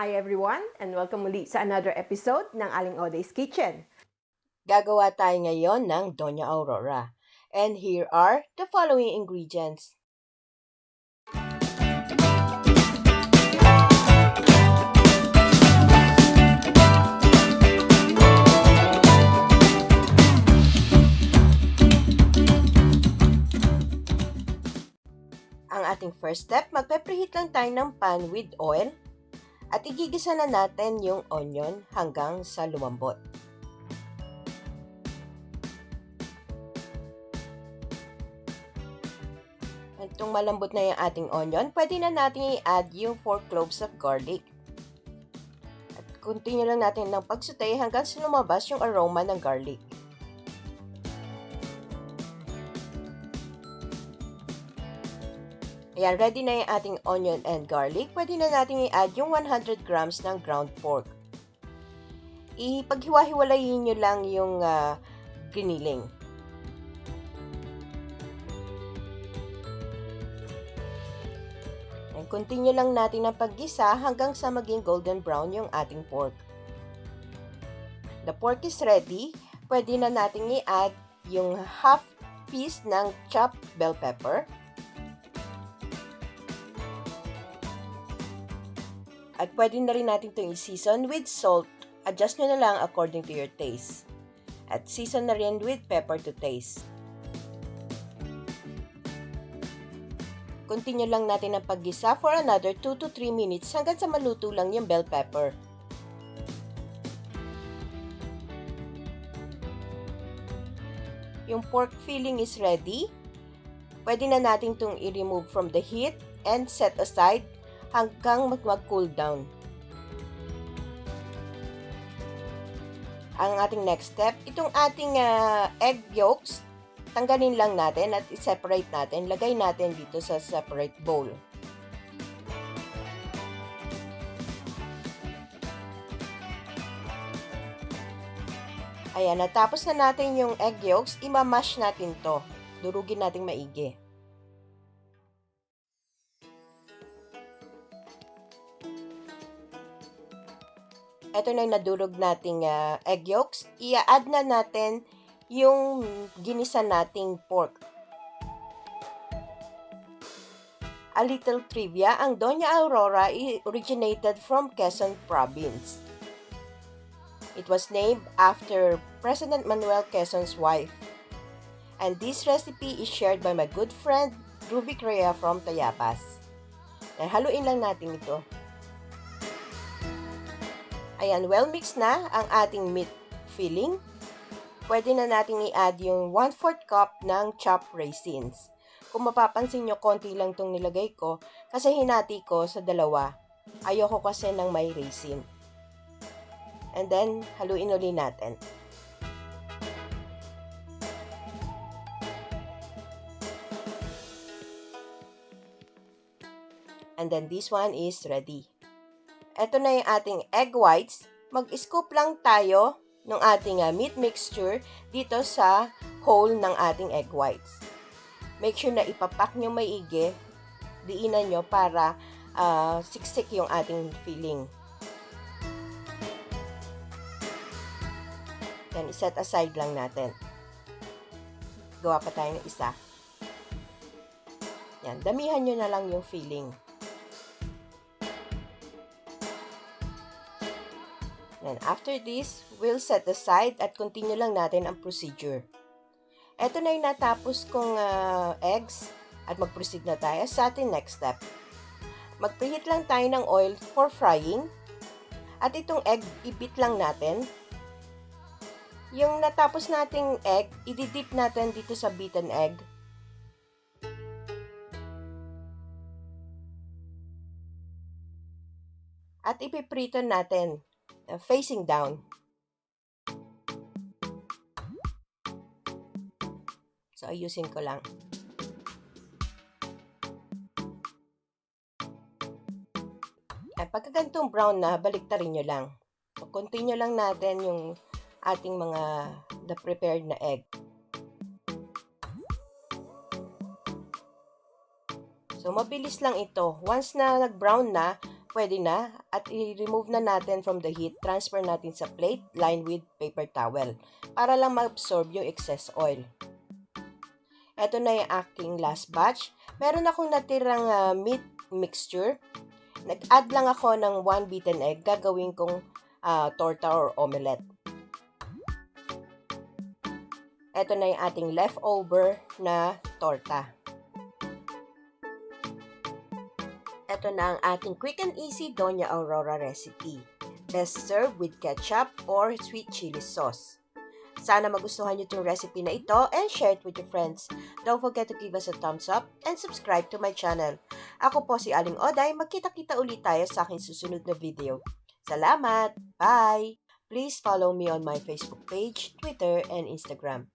Hi everyone, and welcome muli sa another episode ng Aling Oday's Kitchen. Gagawa tayo ngayon ng Donya Aurora. And here are the following ingredients. Ang ating first step, magpe-preheat lang tayo ng pan with oil at igigisa na natin yung onion hanggang sa lumambot. At kung malambot na yung ating onion, pwede na natin i-add yung 4 cloves of garlic. At continue lang natin ng pag-saute hanggang sa lumabas yung aroma ng garlic. Ayan, ready na yung ating onion and garlic. Pwede na natin i-add yung 100 grams ng ground pork. Ipaghiwa-hiwalayin nyo lang yung giniling. And continue lang natin ang paggisa hanggang sa maging golden brown yung ating pork. The pork is ready. Pwede na natin i-add yung half piece ng chopped bell pepper. At pwede na rin natin itong i-season with salt. Adjust nyo na lang according to your taste. At season na rin with pepper to taste. Continue lang natin ang paggisa for another 2 to 3 minutes hanggang sa maluto lang yung bell pepper. Yung pork filling is ready. Pwede na natin itong i-remove from the heat and set aside hanggang mag-cool down. Ang ating next step, itong ating egg yolks, tanggalin lang natin at i-separate natin. Lagay natin dito sa separate bowl. Ayan, natapos na natin yung egg yolks, imamash natin to. Durugin natin maigi. Ito na yung nadurog nating egg yolks. I-add na natin yung ginisa nating pork. A little trivia, ang Donya Aurora originated from Quezon Province. It was named after President Manuel Quezon's wife. And this recipe is shared by my good friend Ruvic Rea from Tayabas. Haluin lang natin ito. Ayan, well mixed na ang ating meat filling. Pwede na natin i-add yung 1/4 cup ng chopped raisins. Kung mapapansin nyo, konti lang itong nilagay ko kasi hinati ko sa dalawa. Ayoko kasi ng may raisin. And then, haluin ulit natin. And then, this one is ready. Ito na yung ating egg whites. Mag-scoop lang tayo ng ating meat mixture dito sa hole ng ating egg whites. Make sure na ipapak nyo maigi. Diinan nyo para siksik yung ating filling. Yan, iset aside lang natin. Gawa pa tayo ng isa. Yan, damihan nyo na lang yung filling. And after this, we'll set aside at continue lang natin ang procedure. Ito na yung natapos kong eggs at mag-proceed na tayo sa ating next step. Mag-preheat lang tayo ng oil for frying at itong egg, i-beat lang natin. Yung natapos nating egg, i-dip natin dito sa beaten egg. At ipiprito natin. Facing down. So, ayusin ko lang. At pagka ganitong brown na, baliktarin nyo lang. So, continue lang natin yung ating mga prepared na egg. So, mabilis lang ito. Once na nag-brown na, pwede na at i-remove na natin from the heat. Transfer natin sa plate lined with paper towel para lang ma-absorb yung excess oil. Ito na yung aking last batch. Meron akong natirang meat mixture. Nag-add lang ako ng 1 beaten egg. Gagawin kong torta or omelette. Ito na yung ating leftover na torta. Ito na ang ating quick and easy Donya Aurora recipe. Best served with ketchup or sweet chili sauce. Sana magustuhan nyo itong recipe na ito and share it with your friends. Don't forget to give us a thumbs up and subscribe to my channel. Ako po si Aling Oday. Magkita-kita ulit tayo sa aking susunod na video. Salamat! Bye! Please follow me on my Facebook page, Twitter, and Instagram.